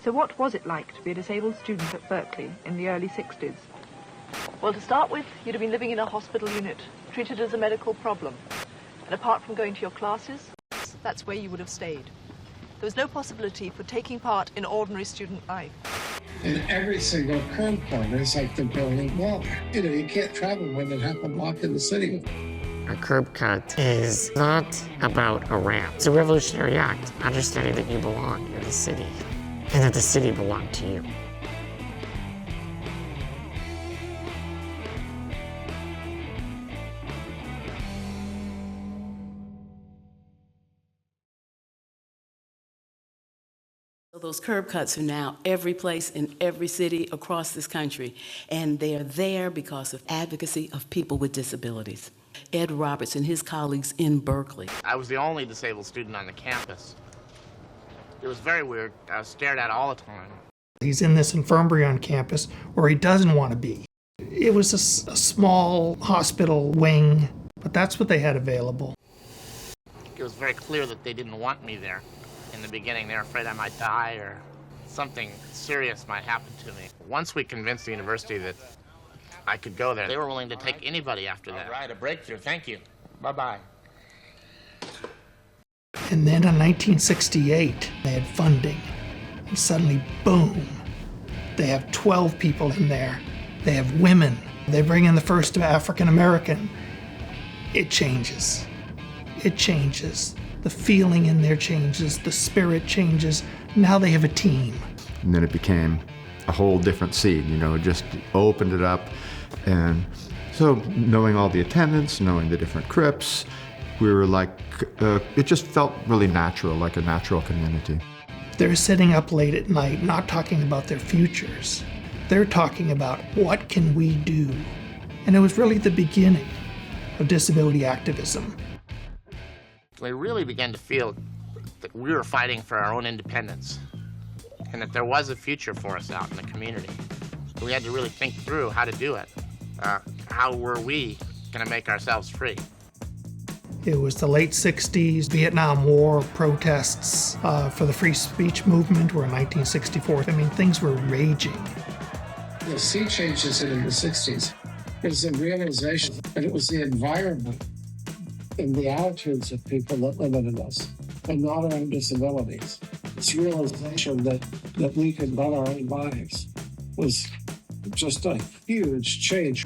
So what was it like to be a disabled student at Berkeley in the early 60s? Well, to start with, you'd have been living in a hospital unit, treated as a medical problem. And apart from going to your classes, that's where you would have stayed. There was no possibility for taking part in ordinary student life. And every single curb corner is like the Berlin Wall. You can't travel more than half a block in the city. A curb cut is not about a ramp. It's a revolutionary act, understanding that you belong in the city and that the city belonged to you. Those curb cuts are now every place in every city across this country, and they are there because of advocacy of people with disabilities. Ed Roberts and his colleagues in Berkeley. I was the only disabled student on the campus. It was very weird. I was stared at all the time. He's in this infirmary on campus where he doesn't want to be. It was a small hospital wing, but that's what they had available. It was very clear that they didn't want me there. In the beginning, they were afraid I might die or something serious might happen to me. Once we convinced the university that I could go there, they were willing to take anybody after that. All right, a breakthrough. Thank you. Bye-bye. And then in 1968, they had funding. And suddenly, boom, they have 12 people in there. They have women. They bring in the first African American. It changes. It changes. The feeling in there changes, the spirit changes. Now they have a team. And then it became a whole different scene, it just opened it up. And so knowing all the attendants, knowing the different crypts, we were like, it just felt really natural, like a natural community. They're sitting up late at night, not talking about their futures. They're talking about what can we do? And it was really the beginning of disability activism. We really began to feel that we were fighting for our own independence and that there was a future for us out in the community. We had to really think through how to do it. How were we going to make ourselves free? It was the late 60s, Vietnam War protests for the free speech movement were in 1964. Things were raging. The sea changes in the 60s. It was the realization that it was the environment and the attitudes of people that limited us, and not our own disabilities. This realization that we could run our own lives was just a huge change.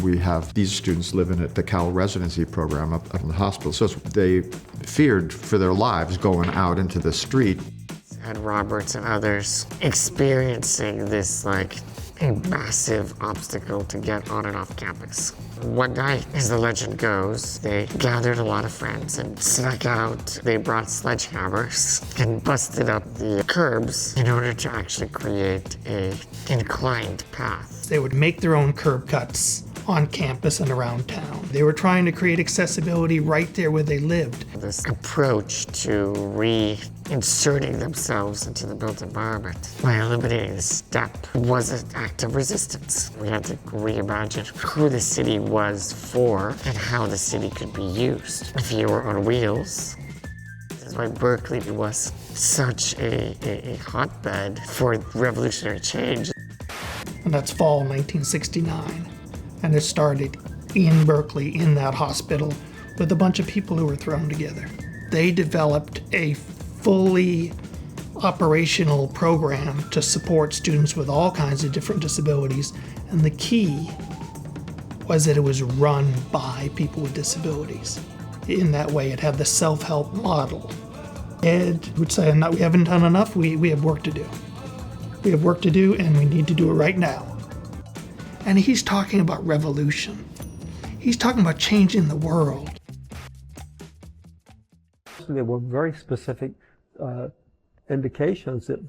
We have these students living at the Cal residency program up in the hospital, so they feared for their lives going out into the street. Ed Roberts and others experiencing this a massive obstacle to get on and off campus. One night, as the legend goes, they gathered a lot of friends and snuck out. They brought sledgehammers and busted up the curbs in order to actually create an inclined path. They would make their own curb cuts on campus and around town. They were trying to create accessibility right there where they lived. This approach to reinserting themselves into the built environment by eliminating the step was an act of resistance. We had to reimagine who the city was for and how the city could be used. If you were on wheels, this is why Berkeley was such a hotbed for revolutionary change. And that's fall 1969. And it started in Berkeley, in that hospital, with a bunch of people who were thrown together. They developed a fully operational program to support students with all kinds of different disabilities. And the key was that it was run by people with disabilities. In that way, it had the self-help model. Ed would say, "No, we haven't done enough, we have work to do. We have work to do, and we need to do it right now." And he's talking about revolution. He's talking about changing the world. There were very specific indications that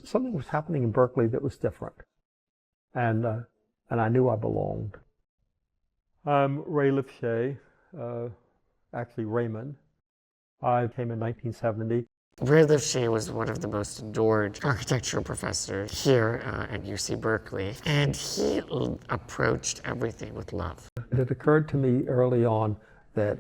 something was happening in Berkeley that was different. And I knew I belonged. I'm Ray Lipshay, actually Raymond. I came in 1970. Ray Lipshay was one of the most adored architectural professors here at UC Berkeley, and he approached everything with love. It occurred to me early on that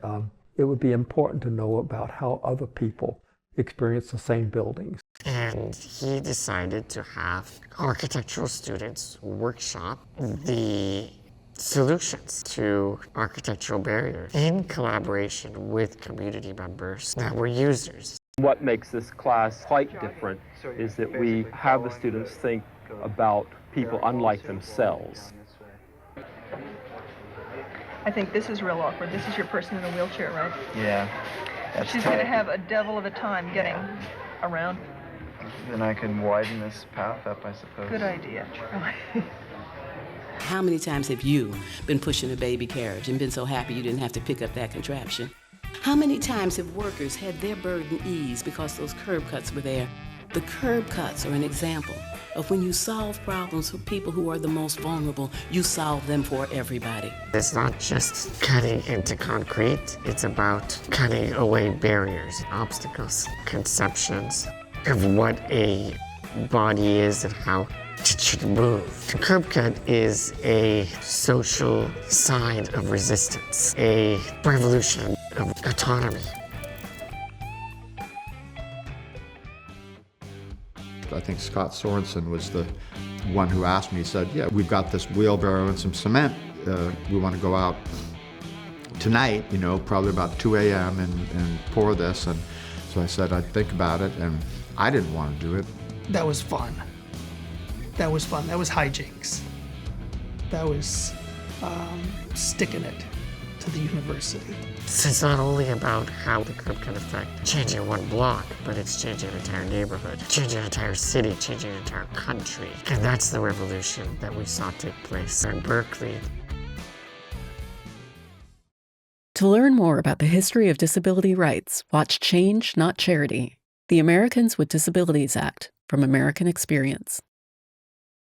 it would be important to know about how other people experience the same buildings. And And he decided to have architectural students workshop the solutions to architectural barriers in collaboration with community members that were users. What makes this class quite different is that we have the students think about people unlike themselves. I think this is real awkward. This is your person in a wheelchair, right? Yeah. She's going to have a devil of a time getting around. Then I can widen this path up, I suppose. Good idea, Charlie. How many times have you been pushing a baby carriage and been so happy you didn't have to pick up that contraption? How many times have workers had their burden eased because those curb cuts were there? The curb cuts are an example of when you solve problems for people who are the most vulnerable, you solve them for everybody. It's not just cutting into concrete, it's about cutting away barriers, obstacles, conceptions of what a body is and how it should move. The curb cut is a social sign of resistance, a revolution of autonomy. I think Scott Sorensen was the one who asked me, he said, yeah, we've got this wheelbarrow and some cement. We want to go out tonight, probably about 2 a.m. and pour this. And so I said, I'd think about it, and I didn't want to do it. That was fun. That was fun. That was hijinks. That was sticking it to the university. So it's not only about how the curb can affect changing one block, but it's changing an entire neighborhood, changing an entire city, changing an entire country. And that's the revolution that we saw take place in Berkeley. To learn more about the history of disability rights, watch Change, Not Charity, the Americans with Disabilities Act from American Experience.